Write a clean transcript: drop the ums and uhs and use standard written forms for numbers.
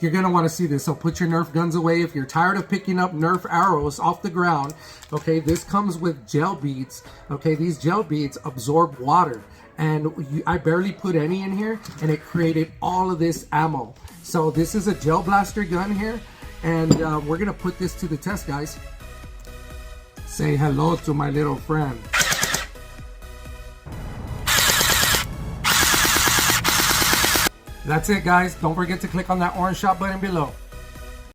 you're gonna want to see this. So put your Nerf guns away. If you're tired of picking up Nerf arrows off the ground, okay, this comes with gel beads. Okay, these gel beads absorb water, and I barely put any in here, and it created all of this ammo. So this is a gel blaster gun here, and we're gonna put this to the test, guys. Say hello to my little friend. That's it, guys. Don't forget to click on that orange shop button below.